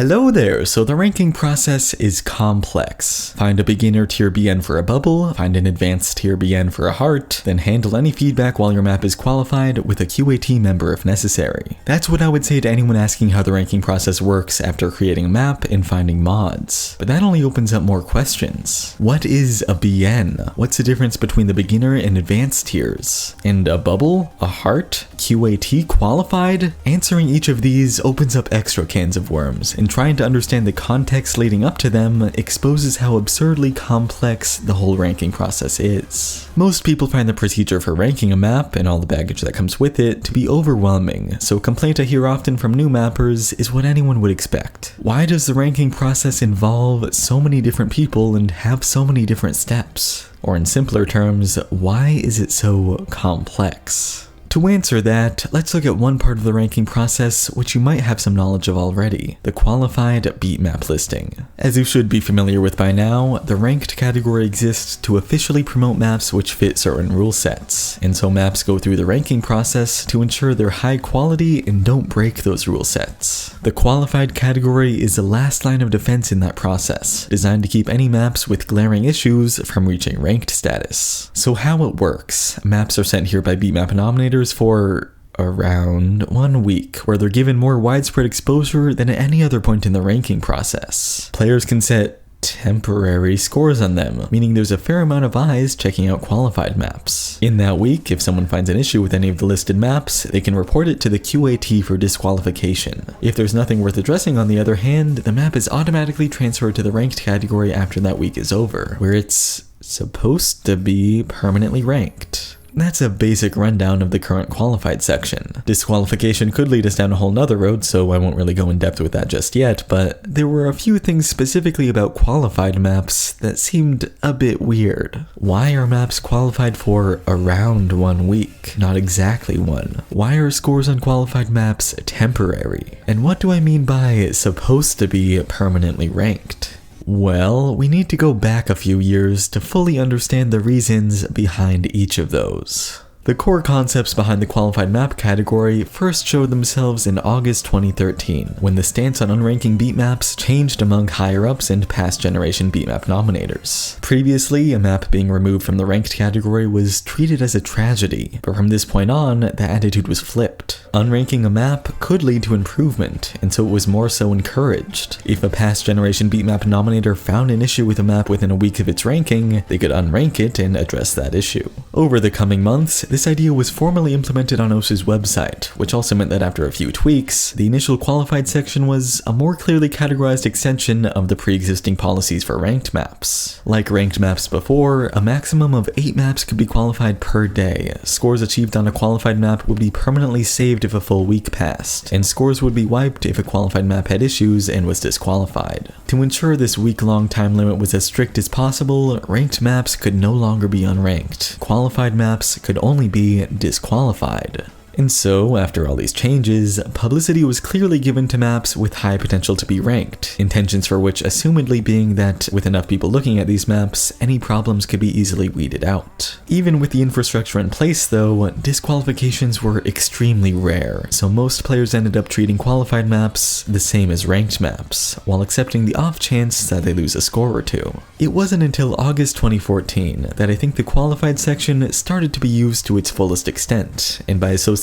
Hello there, so the ranking process is complex. Find a beginner tier BN for a bubble, find an advanced tier BN for a heart, then handle any feedback while your map is qualified with a QA member if necessary. That's what I would say to anyone asking how the ranking process works after creating a map and finding mods. But that only opens up more questions. What is a BN? What's the difference between the beginner and advanced tiers? And a bubble? A heart? QA qualified? Answering each of these opens up extra cans of worms, and trying to understand the context leading up to them exposes how absurdly complex the whole ranking process is. Most people find the procedure for ranking a map, and all the baggage that comes with it, to be overwhelming, so a complaint I hear often from new mappers is what anyone would expect. Why does the ranking process involve so many different people and have so many different steps? Or in simpler terms, why is it so complex? To answer that, let's look at one part of the ranking process which you might have some knowledge of already, the qualified beatmap listing. As you should be familiar with by now, the ranked category exists to officially promote maps which fit certain rule sets, and so maps go through the ranking process to ensure they're high quality and don't break those rule sets. The qualified category is the last line of defense in that process, designed to keep any maps with glaring issues from reaching ranked status. So how it works: maps are sent here by beatmap nominators for around 1 week, where they're given more widespread exposure than at any other point in the ranking process. Players can set temporary scores on them, meaning there's a fair amount of eyes checking out qualified maps. In that week, if someone finds an issue with any of the listed maps, they can report it to the QA for disqualification. If there's nothing worth addressing, on the other hand, the map is automatically transferred to the ranked category after that week is over, where it's supposed to be permanently ranked. That's a basic rundown of the current qualified section. Disqualification could lead us down a whole nother road, so I won't really go in depth with that just yet, but there were a few things specifically about qualified maps that seemed a bit weird. Why are maps qualified for around 1 week, not exactly one? Why are scores on qualified maps temporary? And what do I mean by supposed to be permanently ranked? Well, we need to go back a few years to fully understand the reasons behind each of those. The core concepts behind the qualified map category first showed themselves in August 2013, when the stance on unranking beatmaps changed among higher-ups and past generation beatmap nominators. Previously, a map being removed from the ranked category was treated as a tragedy, but from this point on, the attitude was flipped. Unranking a map could lead to improvement, and so it was more so encouraged. If a past generation beatmap nominator found an issue with a map within a week of its ranking, they could unrank it and address that issue. Over the coming months, this idea was formally implemented on OS's website, which also meant that after a few tweaks, the initial qualified section was a more clearly categorized extension of the pre-existing policies for ranked maps. Like ranked maps before, a maximum of 8 maps could be qualified per day. Scores achieved on a qualified map would be permanently saved if a full week passed, and scores would be wiped if a qualified map had issues and was disqualified. To ensure this week-long time limit was as strict as possible, ranked maps could no longer be unranked. Qualified maps could only be disqualified. And so, after all these changes, publicity was clearly given to maps with high potential to be ranked, intentions for which assumedly being that with enough people looking at these maps, any problems could be easily weeded out. Even with the infrastructure in place though, disqualifications were extremely rare, so most players ended up treating qualified maps the same as ranked maps, while accepting the off chance that they lose a score or two. It wasn't until August 2014 that I think the qualified section started to be used to its fullest extent, and by association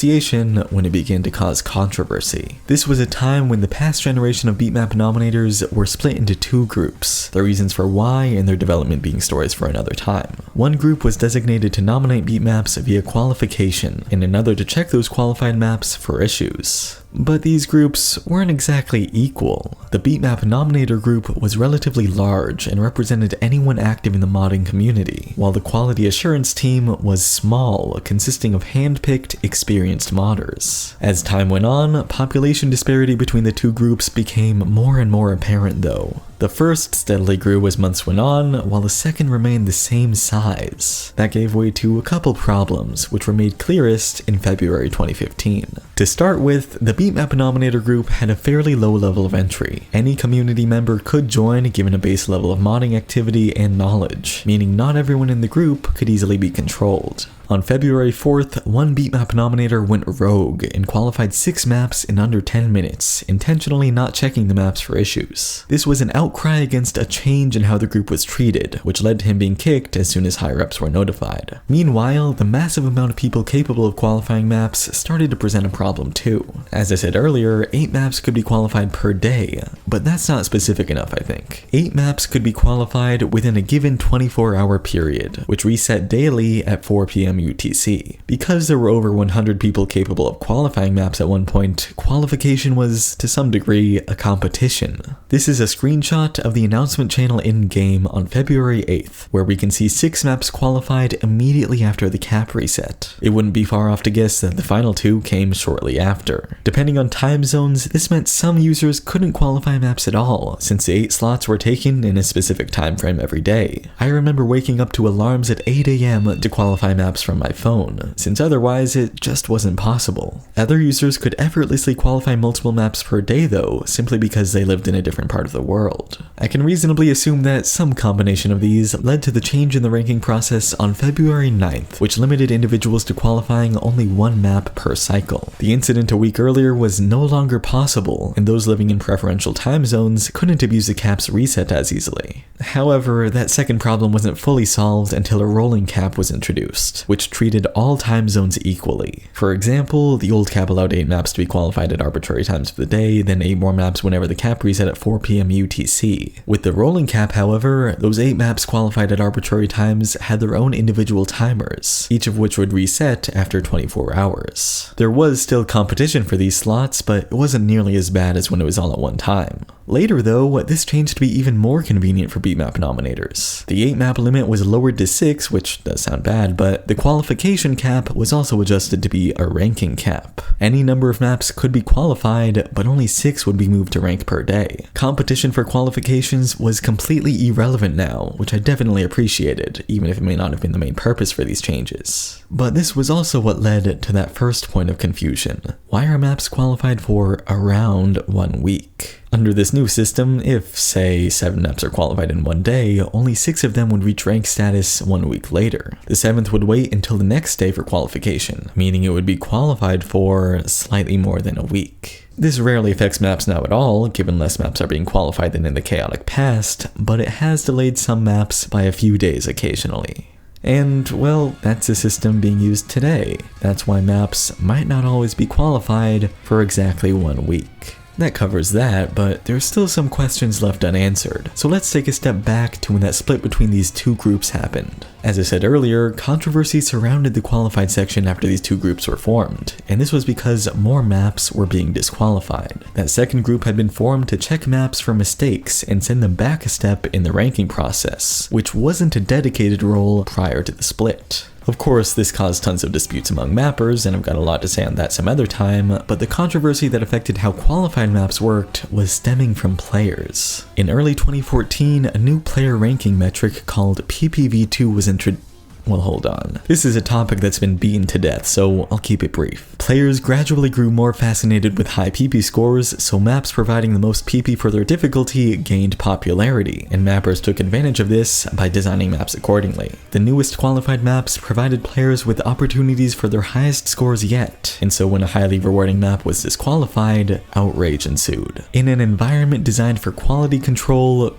when it began to cause controversy. This was a time when the past generation of beatmap nominators were split into 2 groups, the reasons for why and their development being stories for another time. One group was designated to nominate beatmaps via qualification, and another to check those qualified maps for issues. But these groups weren't exactly equal. The beatmap nominator group was relatively large and represented anyone active in the modding community, while the quality assurance team was small, consisting of hand-picked, experienced modders. As time went on, population disparity between the 2 groups became more and more apparent though. The first steadily grew as months went on, while the second remained the same size. That gave way to a couple problems, which were made clearest in February 2015. To start with, the beatmap nominator group had a fairly low level of entry. Any community member could join given a base level of modding activity and knowledge, meaning not everyone in the group could easily be controlled. On February 4th, one beatmap nominator went rogue and qualified 6 maps in under 10 minutes, intentionally not checking the maps for issues. This was an outcry against a change in how the group was treated, which led to him being kicked as soon as higher-ups were notified. Meanwhile, the massive amount of people capable of qualifying maps started to present a problem too. As I said earlier, 8 maps could be qualified per day, but that's not specific enough, I think. 8 maps could be qualified within a given 24-hour period, which reset daily at 4 p.m. UTC. Because there were over 100 people capable of qualifying maps at one point, qualification was, to some degree, a competition. This is a screenshot of the announcement channel in-game on February 8th, where we can see 6 maps qualified immediately after the cap reset. It wouldn't be far off to guess that the final 2 came shortly after. Depending on time zones, this meant some users couldn't qualify maps at all, since the 8 slots were taken in a specific time frame every day. I remember waking up to alarms at 8 a.m. to qualify maps from my phone, since otherwise it just wasn't possible. Other users could effortlessly qualify multiple maps per day though, simply because they lived in a different part of the world. I can reasonably assume that some combination of these led to the change in the ranking process on February 9th, which limited individuals to qualifying only 1 map per cycle. The incident a week earlier was no longer possible, and those living in preferential time zones couldn't abuse the cap's reset as easily. However, that second problem wasn't fully solved until a rolling cap was introduced, which treated all time zones equally. For example, the old cap allowed 8 maps to be qualified at arbitrary times of the day, then 8 more maps whenever the cap reset at 4 p.m. UTC. With the rolling cap, however, those 8 maps qualified at arbitrary times had their own individual timers, each of which would reset after 24 hours. There was still competition for these slots, but it wasn't nearly as bad as when it was all at one time. Later though, this changed to be even more convenient for beatmap nominators. The 8 map limit was lowered to 6, which does sound bad, but the qualification cap was also adjusted to be a ranking cap. Any number of maps could be qualified, but only 6 would be moved to rank per day. Competition for qualifications was completely irrelevant now, which I definitely appreciated, even if it may not have been the main purpose for these changes. But this was also what led to that first point of confusion. Why are maps qualified for around 1 week? Under this new system, if, say, 7 maps are qualified in 1 day, only 6 of them would reach rank status 1 week later. The 7th would wait until the next day for qualification, meaning it would be qualified for slightly more than a week. This rarely affects maps now at all, given less maps are being qualified than in the chaotic past, but it has delayed some maps by a few days occasionally. And, well, that's a system being used today. That's why maps might not always be qualified for exactly 1 week. That covers that, but there's still some questions left unanswered. So let's take a step back to when that split between these 2 groups happened. As I said earlier, controversy surrounded the qualified section after these 2 groups were formed, and this was because more maps were being disqualified. That second group had been formed to check maps for mistakes and send them back a step in the ranking process, which wasn't a dedicated role prior to the split. Of course, this caused tons of disputes among mappers, and I've got a lot to say on that some other time, but the controversy that affected how qualified maps worked was stemming from players. In early 2014, a new player ranking metric called PPV2 was introduced. Well, hold on. This is a topic that's been beaten to death, so I'll keep it brief. Players gradually grew more fascinated with high PP scores, so maps providing the most PP for their difficulty gained popularity, and mappers took advantage of this by designing maps accordingly. The newest qualified maps provided players with opportunities for their highest scores yet, and so when a highly rewarding map was disqualified, outrage ensued. In an environment designed for quality control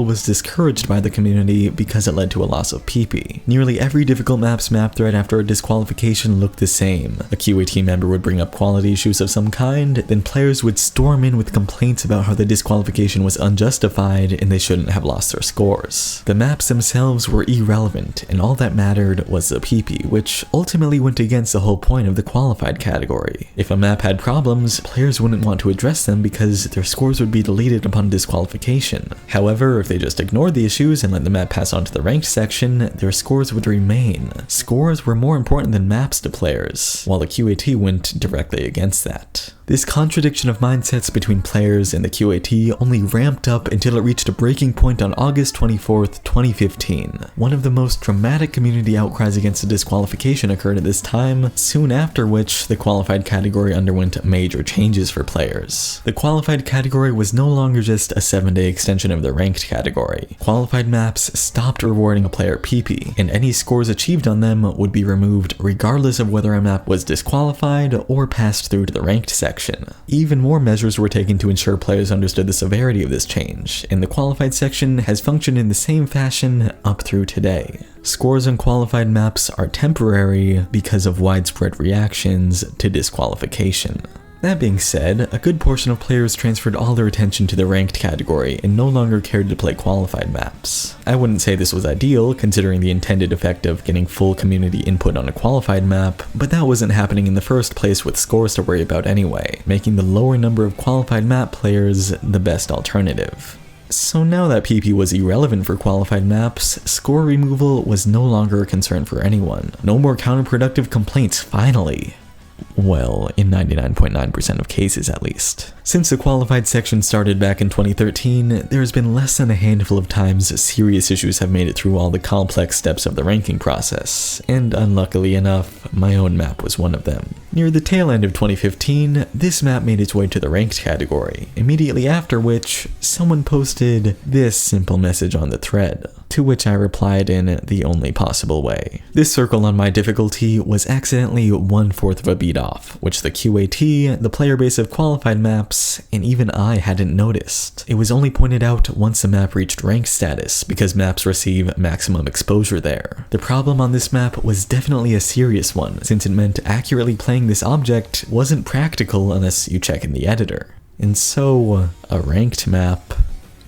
was discouraged by the community because it led to a loss of PP. Nearly every difficult map's map thread after a disqualification looked the same. A QA member would bring up quality issues of some kind, then players would storm in with complaints about how the disqualification was unjustified and they shouldn't have lost their scores. The maps themselves were irrelevant, and all that mattered was the PP, which ultimately went against the whole point of the qualified category. If a map had problems, players wouldn't want to address them because their scores would be deleted upon disqualification. However, if they just ignored the issues and let the map pass on to the ranked section, their scores would remain. Scores were more important than maps to players, while the QAT went directly against that. This contradiction of mindsets between players and the QAT only ramped up until it reached a breaking point on August 24th, 2015. One of the most dramatic community outcries against the disqualification occurred at this time, soon after which the qualified category underwent major changes for players. The qualified category was no longer just a 7-day extension of the ranked category. Qualified maps stopped rewarding a player PP, and and any scores achieved on them would be removed regardless of whether a map was disqualified or passed through to the ranked section. Even more measures were taken to ensure players understood the severity of this change, and the qualified section has functioned in the same fashion up through today. Scores on qualified maps are temporary because of widespread reactions to disqualification. That being said, a good portion of players transferred all their attention to the ranked category and no longer cared to play qualified maps. I wouldn't say this was ideal, considering the intended effect of getting full community input on a qualified map, but that wasn't happening in the first place with scores to worry about anyway, making the lower number of qualified map players the best alternative. So now that PP was irrelevant for qualified maps, score removal was no longer a concern for anyone. No more counterproductive complaints, finally. Well, in 99.9% of cases at least. Since the qualified section started back in 2013, there has been less than a handful of times serious issues have made it through all the complex steps of the ranking process, and unluckily enough, my own map was one of them. Near the tail end of 2015, this map made its way to the ranked category, immediately after which, someone posted this simple message on the thread, to which I replied in the only possible way. This circle on my difficulty was accidentally 1/4 of a beat off, which the QAT, the player base of qualified maps, and even I hadn't noticed. It was only pointed out once the map reached rank status, because maps receive maximum exposure there. The problem on this map was definitely a serious one, since it meant accurately playing this object wasn't practical unless you check in the editor. And so, a ranked map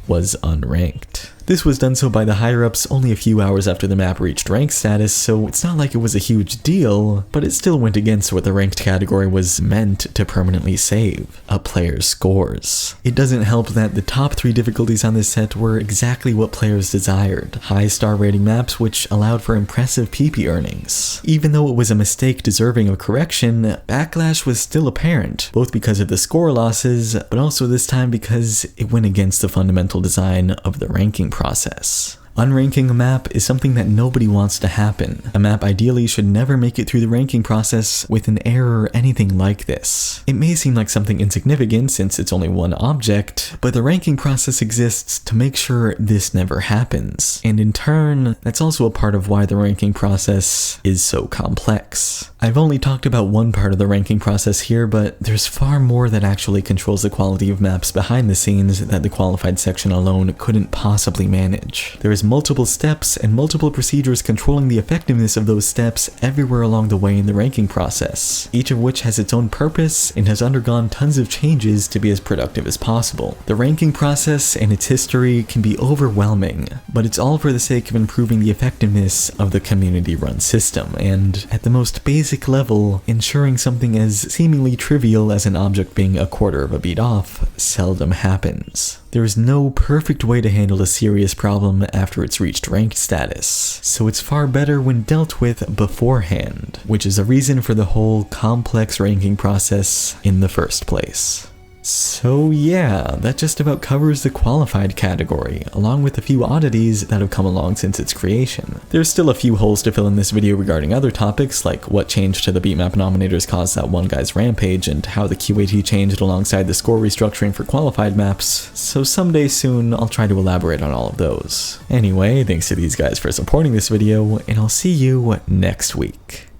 was unranked. This was done so by the higher-ups only a few hours after the map reached rank status, so it's not like it was a huge deal, but it still went against what the ranked category was meant to permanently save: a player's scores. It doesn't help that the top 3 difficulties on this set were exactly what players desired: high star rating maps which allowed for impressive PP earnings. Even though it was a mistake deserving of correction, backlash was still apparent, both because of the score losses, but also this time because it went against the fundamental design of the ranking process. Unranking a map is something that nobody wants to happen. A map ideally should never make it through the ranking process with an error or anything like this. It may seem like something insignificant since it's only one object, but the ranking process exists to make sure this never happens. And in turn, that's also a part of why the ranking process is so complex. I've only talked about one part of the ranking process here, but there's far more that actually controls the quality of maps behind the scenes that the qualified section alone couldn't possibly manage. There is multiple steps and multiple procedures controlling the effectiveness of those steps everywhere along the way in the ranking process, each of which has its own purpose and has undergone tons of changes to be as productive as possible. The ranking process and its history can be overwhelming, but it's all for the sake of improving the effectiveness of the community-run system, and at the most basic level, ensuring something as seemingly trivial as an object being 1/4 of a beat off seldom happens. There is no perfect way to handle a serious problem after it's reached ranked status, so it's far better when dealt with beforehand, which is a reason for the whole complex ranking process in the first place. So yeah, that just about covers the qualified category, along with a few oddities that have come along since its creation. There's still a few holes to fill in this video regarding other topics, like what change to the beatmap nominators caused that one guy's rampage, and how the QAT changed alongside the score restructuring for qualified maps, so someday soon I'll try to elaborate on all of those. Anyway, thanks to these guys for supporting this video, and I'll see you next week.